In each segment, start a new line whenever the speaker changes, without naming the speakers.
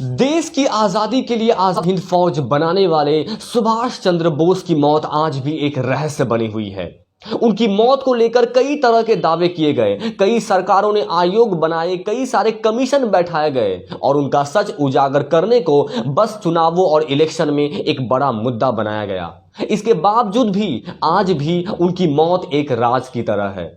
देश की आजादी के लिए आजाद हिंद फौज बनाने वाले सुभाष चंद्र बोस की मौत आज भी एक रहस्य बनी हुई है। उनकी मौत को लेकर कई तरह के दावे किए गए, कई सरकारों ने आयोग बनाए, कई सारे कमीशन बैठाए गए और उनका सच उजागर करने को बस चुनावों और इलेक्शन में एक बड़ा मुद्दा बनाया गया। इसके बावजूद भी आज भी उनकी मौत एक राज की तरह है।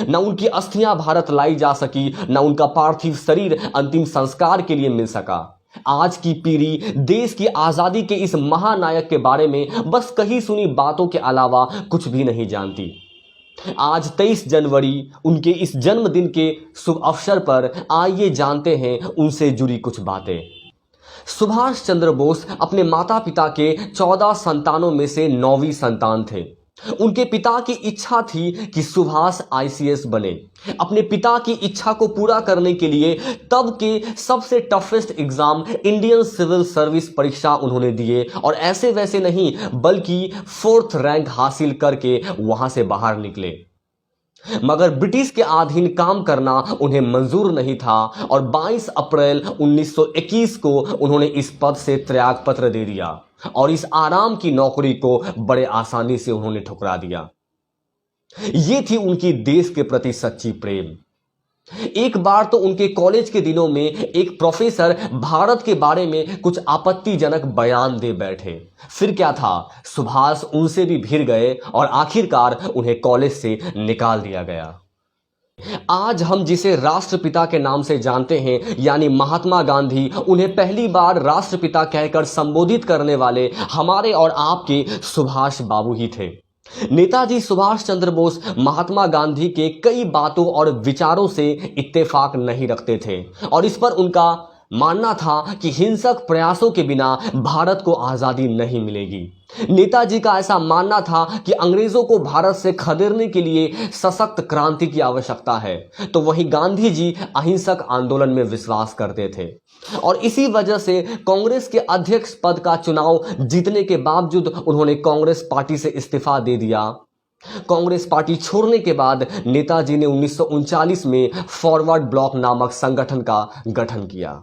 न उनकी अस्थियां भारत लाई जा सकी, न उनका पार्थिव शरीर अंतिम संस्कार के लिए मिल सका। आज की पीढ़ी देश की आजादी के इस महानायक के बारे में बस कही सुनी बातों के अलावा कुछ भी नहीं जानती। आज 23 जनवरी उनके इस जन्मदिन के शुभ अवसर पर आइए जानते हैं उनसे जुड़ी कुछ बातें। सुभाष चंद्र बोस अपने माता पिता के 14 संतानों में से 9वीं संतान थे। उनके पिता की इच्छा थी कि सुभाष आईसीएस बने। अपने पिता की इच्छा को पूरा करने के लिए तब के सबसे toughest exam Indian civil service परीक्षा उन्होंने दिए और ऐसे वैसे नहीं बल्कि 4th रैंक हासिल करके वहां से बाहर निकले। मगर ब्रिटिश के अधीन काम करना उन्हें मंजूर नहीं था और 22 अप्रैल 1921 को उन्होंने इस पद से त्यागपत्र दे दिया और इस आराम की नौकरी को बड़े आसानी से उन्होंने ठुकरा दिया। ये थी उनकी देश के प्रति सच्ची प्रेम। एक बार तो उनके कॉलेज के दिनों में एक प्रोफेसर भारत के बारे में कुछ आपत्तिजनक बयान दे बैठे। फिर क्या था, सुभाष उनसे भी भिड़ गए और आखिरकार उन्हें कॉलेज से निकाल दिया गया। आज हम जिसे राष्ट्रपिता के नाम से जानते हैं यानी महात्मा गांधी, उन्हें पहली बार राष्ट्रपिता कहकर संबोधित करने वाले हमारे और आपके सुभाष बाबू ही थे। नेताजी सुभाष चंद्र बोस महात्मा गांधी के कई बातों और विचारों से इत्तेफाक नहीं रखते थे और इस पर उनका मानना था कि हिंसक प्रयासों के बिना भारत को आजादी नहीं मिलेगी। नेताजी का ऐसा मानना था कि अंग्रेजों को भारत से खदेड़ने के लिए सशक्त क्रांति की आवश्यकता है, तो वहीं गांधी जी अहिंसक आंदोलन में विश्वास करते थे और इसी वजह से कांग्रेस के अध्यक्ष पद का चुनाव जीतने के बावजूद उन्होंने कांग्रेस पार्टी से इस्तीफा दे दिया। कांग्रेस पार्टी छोड़ने के बाद नेताजी ने 1939 में फॉरवर्ड ब्लॉक नामक संगठन का गठन किया।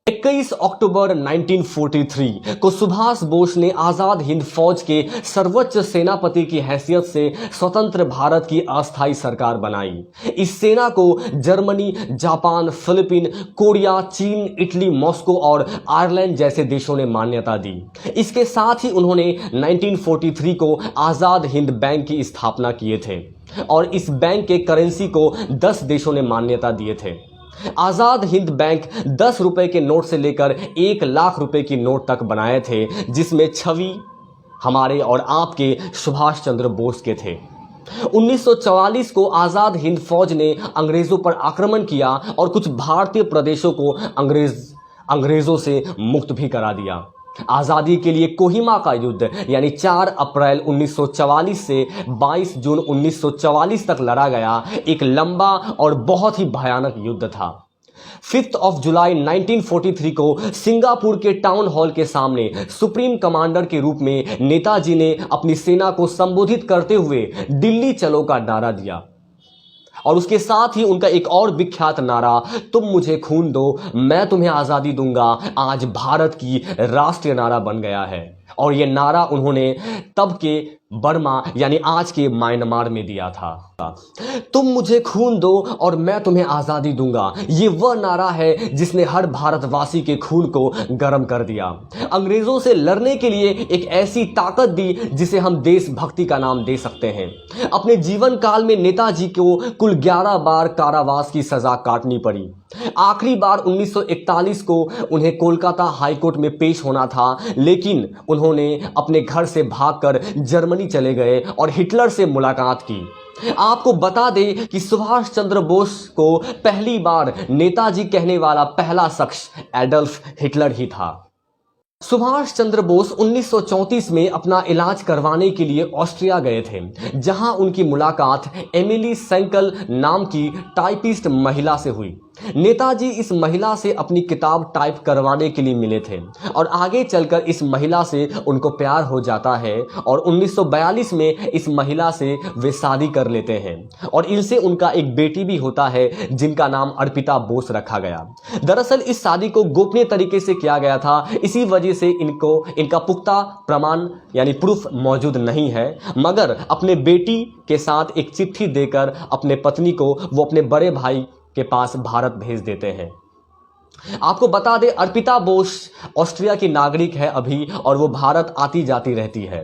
21 अक्टूबर 1943 को सुभाष बोस ने आजाद हिंद फौज के सर्वोच्च सेनापति की हैसियत से स्वतंत्र भारत की अस्थायी सरकार बनाई। इस सेना को जर्मनी, जापान, फिलीपीन, कोरिया, चीन, इटली, मॉस्को और आयरलैंड जैसे देशों ने मान्यता दी। इसके साथ ही उन्होंने 1943 को आजाद हिंद बैंक की स्थापना किए थे और इस बैंक के करेंसी को 10 देशों ने मान्यता दिए थे। आजाद हिंद बैंक 10 रुपए के नोट से लेकर 1 लाख रुपए की नोट तक बनाए थे, जिसमें छवि हमारे और आपके सुभाष चंद्र बोस के थे। 1944 को आजाद हिंद फौज ने अंग्रेजों पर आक्रमण किया और कुछ भारतीय प्रदेशों को अंग्रेजों से मुक्त भी करा दिया। आजादी के लिए कोहिमा का युद्ध यानी 4 अप्रैल 1944 से 22 जून 1944 तक लड़ा गया एक लंबा और बहुत ही भयानक युद्ध था। 5 जुलाई 1943 को सिंगापुर के टाउन हॉल के सामने सुप्रीम कमांडर के रूप में नेताजी ने अपनी सेना को संबोधित करते हुए दिल्ली चलो का नारा दिया और उसके साथ ही उनका एक और विख्यात नारा, तुम मुझे खून दो मैं तुम्हें आजादी दूंगा, आज भारत की राष्ट्रीय नारा बन गया है। और यह नारा उन्होंने तब के बर्मा यानी आज के म्यांमार में दिया था। तुम मुझे खून दो और मैं तुम्हें आजादी दूंगा, ये वह नारा है जिसने हर भारतवासी के खून को गर्म कर दिया, अंग्रेजों से लड़ने के लिए एक ऐसी ताकत दी जिसे हम देशभक्ति का नाम दे सकते हैं। अपने जीवन काल में नेताजी को कुल 11 बार कारावास की सजा काटनी पड़ी। आखिरी बार 1941 को उन्हें कोलकाता हाईकोर्ट में पेश होना था, लेकिन उन्होंने अपने घर से भागकर जर्मनी चले गए और हिटलर से मुलाकात की। आपको बता दें कि सुभाष चंद्र बोस को पहली बार नेताजी कहने वाला पहला शख्स एडल्फ हिटलर ही था। सुभाष चंद्र बोस 1934 में अपना इलाज करवाने के लिए ऑस्ट्रिया गए थे, जहां उनकी मुलाकात एमिली सेंकल नाम की टाइपिस्ट महिला से हुई। नेताजी इस महिला से अपनी किताब टाइप करवाने के लिए मिले थे और आगे चलकर इस महिला से उनको प्यार हो जाता है और 1942 में इस महिला से वे शादी कर लेते हैं और इनसे उनका एक बेटी भी होता है जिनका नाम अर्पिता बोस रखा गया। दरअसल इस शादी को गोपनीय तरीके से किया गया था, इसी वजह से इनका पुख्ता प्रमाण यानी प्रूफ मौजूद नहीं है, मगर अपने बेटी के साथ एक चिट्ठी देकर अपने पत्नी को वो अपने बड़े भाई के पास भारत भेज देते हैं। आपको बता दें, अर्पिता बोस ऑस्ट्रिया की नागरिक है अभी और वो भारत आती जाती रहती है।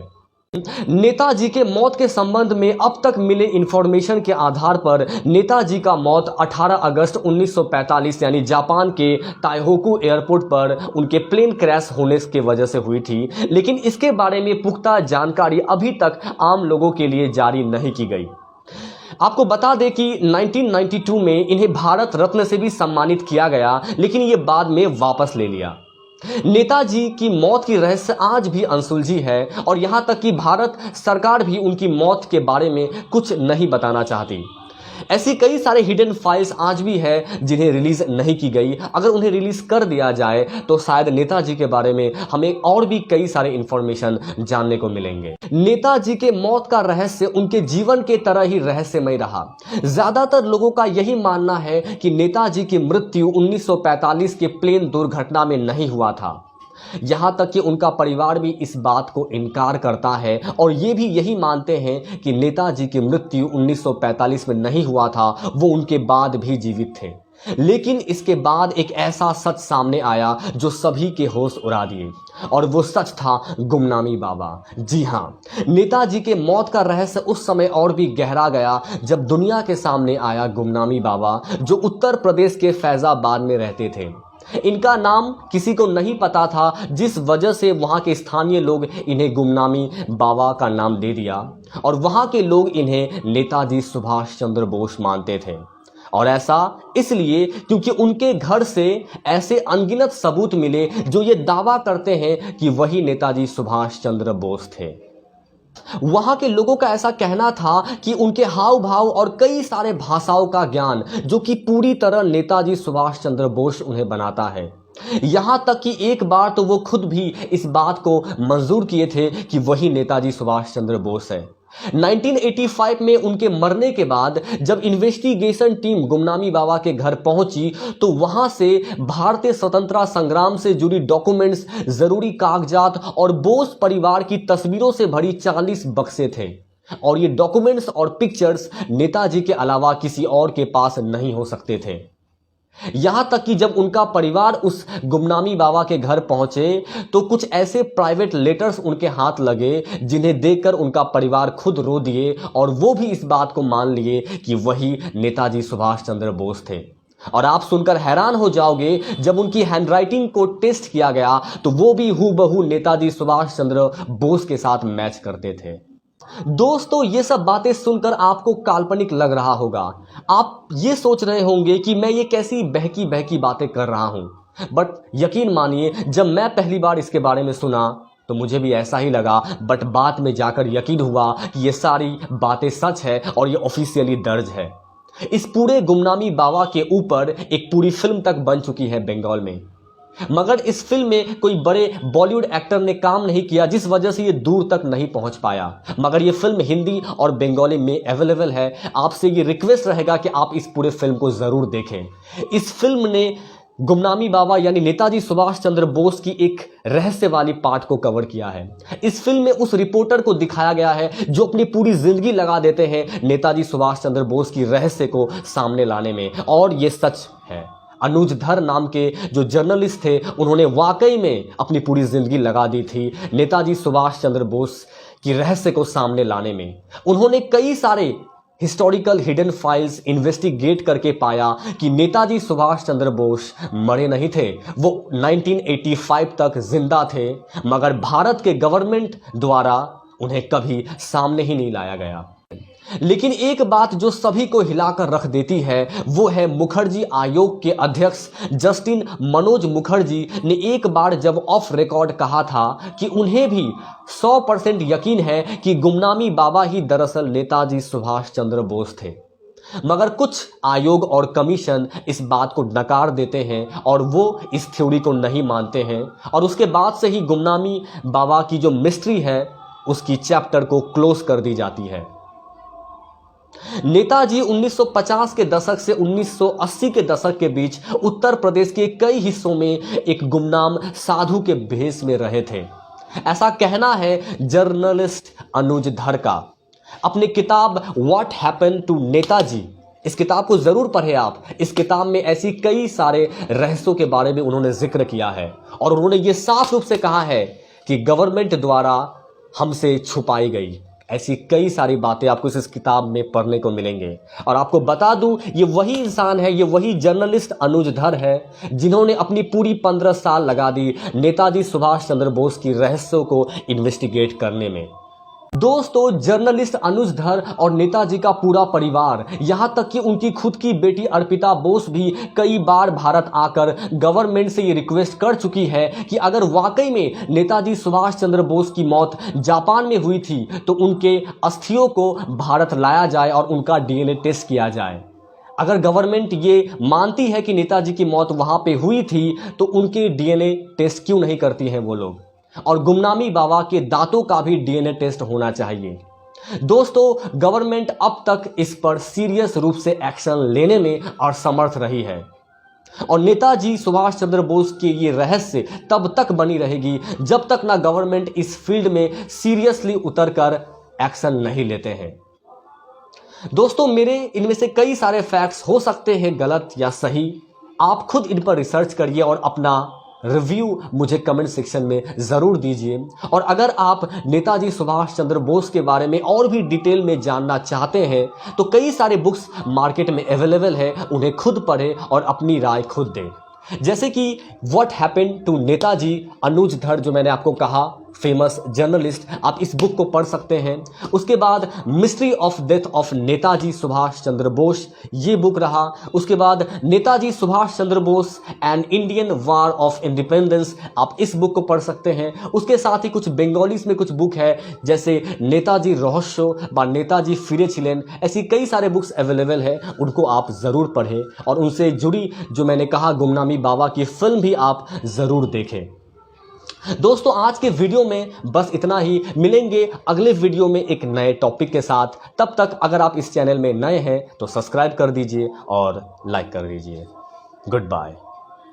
नेताजी के मौत के संबंध में अब तक मिले इंफॉर्मेशन के आधार पर नेताजी का मौत 18 अगस्त 1945 यानी जापान के ताइहोकू एयरपोर्ट पर उनके प्लेन क्रैश होने की वजह से हुई थी, लेकिन इसके बारे में पुख्ता जानकारी अभी तक आम लोगों के लिए जारी नहीं की गई। आपको बता दें कि 1992 में इन्हें भारत रत्न से भी सम्मानित किया गया, लेकिन ये बाद में वापस ले लिया। नेताजी की मौत की रहस्य आज भी अनसुलझी है और यहां तक कि भारत सरकार भी उनकी मौत के बारे में कुछ नहीं बताना चाहती। ऐसी कई सारे हिडन फाइल्स आज भी है जिन्हें रिलीज नहीं की गई। अगर उन्हें रिलीज कर दिया जाए तो शायद नेताजी के बारे में हमें और भी कई सारे इंफॉर्मेशन जानने को मिलेंगे। नेताजी के मौत का रहस्य उनके जीवन के तरह ही रहस्यमय रहा। ज्यादातर लोगों का यही मानना है कि नेताजी की मृत्यु 1945 के प्लेन दुर्घटना में नहीं हुआ था। यहां तक कि उनका परिवार भी इस बात को इनकार करता है और ये भी यही मानते हैं कि नेताजी की मृत्यु 1945 में नहीं हुआ था, वो उनके बाद भी जीवित थे। लेकिन इसके बाद एक ऐसा सच सामने आया जो सभी के होश उड़ा दिए और वो सच था गुमनामी बाबा। जी हां, नेताजी के मौत का रहस्य उस समय और भी गहरा गया जब दुनिया के सामने आया गुमनामी बाबा, जो उत्तर प्रदेश के फैजाबाद में रहते थे। इनका नाम किसी को नहीं पता था, जिस वजह से वहां के स्थानीय लोग इन्हें गुमनामी बाबा का नाम दे दिया और वहां के लोग इन्हें नेताजी सुभाष चंद्र बोस मानते थे। और ऐसा इसलिए क्योंकि उनके घर से ऐसे अनगिनत सबूत मिले जो ये दावा करते हैं कि वही नेताजी सुभाष चंद्र बोस थे। वहां के लोगों का ऐसा कहना था कि उनके हाव भाव और कई सारे भाषाओं का ज्ञान जो कि पूरी तरह नेताजी सुभाष चंद्र बोस उन्हें बनाता है। यहां तक कि एक बार तो वो खुद भी इस बात को मंजूर किए थे कि वही नेताजी सुभाष चंद्र बोस है। 1985 में उनके मरने के बाद जब इन्वेस्टिगेशन टीम गुमनामी बाबा के घर पहुंची तो वहां से भारतीय स्वतंत्रता संग्राम से जुड़ी डॉक्यूमेंट्स, जरूरी कागजात और बोस परिवार की तस्वीरों से भरी 40 बक्से थे और ये डॉक्यूमेंट्स और पिक्चर्स नेताजी के अलावा किसी और के पास नहीं हो सकते थे। यहां तक कि जब उनका परिवार उस गुमनामी बाबा के घर पहुंचे तो कुछ ऐसे प्राइवेट लेटर्स उनके हाथ लगे जिन्हें देखकर उनका परिवार खुद रो दिए और वो भी इस बात को मान लिए कि वही नेताजी सुभाष चंद्र बोस थे। और आप सुनकर हैरान हो जाओगे, जब उनकी हैंडराइटिंग को टेस्ट किया गया तो वो भी हूबहू नेताजी सुभाष चंद्र बोस के साथ मैच करते थे। दोस्तों, ये सब बातें सुनकर आपको काल्पनिक लग रहा होगा। आप ये सोच रहे होंगे कि मैं ये कैसी बहकी बहकी बातें कर रहा हूं, बट यकीन मानिए जब मैं पहली बार इसके बारे में सुना तो मुझे भी ऐसा ही लगा, बट बाद में जाकर यकीन हुआ कि ये सारी बातें सच है और ये ऑफिशियली दर्ज है। इस पूरे गुमनामी बाबा के ऊपर एक पूरी फिल्म तक बन चुकी है बंगाल में, मगर इस फिल्म में कोई बड़े बॉलीवुड एक्टर ने काम नहीं किया, जिस वजह से ये दूर तक नहीं पहुंच पाया। मगर ये फिल्म हिंदी और बंगाली में अवेलेबल है। आपसे ये रिक्वेस्ट रहेगा कि आप इस पूरे फिल्म को जरूर देखें। इस फिल्म ने गुमनामी बाबा यानी नेताजी सुभाष चंद्र बोस की एक रहस्य वाली पार्ट को कवर किया है। इस फिल्म में उस रिपोर्टर को दिखाया गया है जो अपनी पूरी जिंदगी लगा देते हैं नेताजी सुभाष चंद्र बोस की रहस्य को सामने लाने में, और ये सच है। अनुज धर नाम के जो जर्नलिस्ट थे उन्होंने वाकई में अपनी पूरी जिंदगी लगा दी थी नेताजी सुभाष चंद्र बोस की रहस्य को सामने लाने में। उन्होंने कई सारे हिस्टोरिकल हिडन फाइल्स इन्वेस्टिगेट करके पाया कि नेताजी सुभाष चंद्र बोस मरे नहीं थे, वो 1985 तक जिंदा थे, मगर भारत के गवर्नमेंट द्वारा उन्हें कभी सामने ही नहीं लाया गया। लेकिन एक बात जो सभी को हिलाकर रख देती है वो है मुखर्जी आयोग के अध्यक्ष जस्टिन मनोज मुखर्जी ने एक बार जब ऑफ रिकॉर्ड कहा था कि उन्हें भी 100% यकीन है कि गुमनामी बाबा ही दरअसल नेताजी सुभाष चंद्र बोस थे। मगर कुछ आयोग और कमीशन इस बात को नकार देते हैं और वो इस थ्योरी को नहीं मानते हैं और उसके बाद से ही गुमनामी बाबा की जो मिस्ट्री है उसकी चैप्टर को क्लोज कर दी जाती है। नेताजी 1950 के दशक से 1980 के दशक के बीच उत्तर प्रदेश के कई हिस्सों में एक गुमनाम साधु के भेष में रहे थे, ऐसा कहना है जर्नलिस्ट अनुज धर का। अपनी किताब व्हाट हैपेंड टू नेताजी, इस किताब को जरूर पढ़ें आप। इस किताब में ऐसी कई सारे रहस्यों के बारे में उन्होंने जिक्र किया है और उन्होंने ये साफ रूप से कहा है कि गवर्नमेंट द्वारा हमसे छुपाई गई ऐसी कई सारी बातें आपको इस किताब में पढ़ने को मिलेंगे। और आपको बता दूं, ये वही इंसान है, ये वही जर्नलिस्ट अनुज धर है जिन्होंने अपनी पूरी 15 साल लगा दी नेताजी सुभाष चंद्र बोस की रहस्यों को इन्वेस्टिगेट करने में। दोस्तों, जर्नलिस्ट अनुज धर और नेताजी का पूरा परिवार, यहां तक कि उनकी खुद की बेटी अर्पिता बोस भी कई बार भारत आकर गवर्नमेंट से ये रिक्वेस्ट कर चुकी है कि अगर वाकई में नेताजी सुभाष चंद्र बोस की मौत जापान में हुई थी तो उनके अस्थियों को भारत लाया जाए और उनका डीएनए टेस्ट किया जाए। अगर गवर्नमेंट ये मानती है कि नेताजी की मौत वहां पे हुई थी तो उनके डीएनए टेस्ट क्यों नहीं करती हैं वो लोग, और गुमनामी बाबा के दांतों का भी डीएनए टेस्ट होना चाहिए। दोस्तों, गवर्नमेंट अब तक इस पर सीरियस रूप से एक्शन लेने में असमर्थ रही है और नेताजी सुभाष चंद्र बोस के ये रहस्य तब तक बनी रहेगी जब तक ना गवर्नमेंट इस फील्ड में सीरियसली उतरकर एक्शन नहीं लेते हैं। दोस्तों, मेरे इनमें से कई सारे फैक्ट्स हो सकते हैं गलत या सही, आप खुद इन पर रिसर्च करिए और अपना रिव्यू मुझे कमेंट सेक्शन में ज़रूर दीजिए। और अगर आप नेताजी सुभाष चंद्र बोस के बारे में और भी डिटेल में जानना चाहते हैं तो कई सारे बुक्स मार्केट में अवेलेबल है, उन्हें खुद पढ़ें और अपनी राय खुद दें। जैसे कि व्हाट हैपेंड टू नेताजी, अनुज धर जो मैंने आपको कहा फेमस जर्नलिस्ट, आप इस बुक को पढ़ सकते हैं। उसके बाद mystery of death of Netaji Subhash Chandra Bose, ये बुक रहा। उसके बाद Netaji Subhash Chandra Bose and Indian war of independence, आप इस बुक को पढ़ सकते हैं। उसके साथ ही कुछ बंगालीज में कुछ बुक है जैसे नेताजी रहस्य बा नेताजी फिरे छिलेन, ऐसी कई सारे बुक्स अवेलेबल है, उनको आप ज़रूर पढ़ें और उनसे जुड़ी जो मैंने कहा गुमनामी बाबा की फिल्म भी आप ज़रूर देखें। दोस्तों, आज के वीडियो में बस इतना ही। मिलेंगे अगले वीडियो में एक नए टॉपिक के साथ। तब तक अगर आप इस चैनल में नए हैं तो सब्सक्राइब कर दीजिए और लाइक कर दीजिए। Good bye.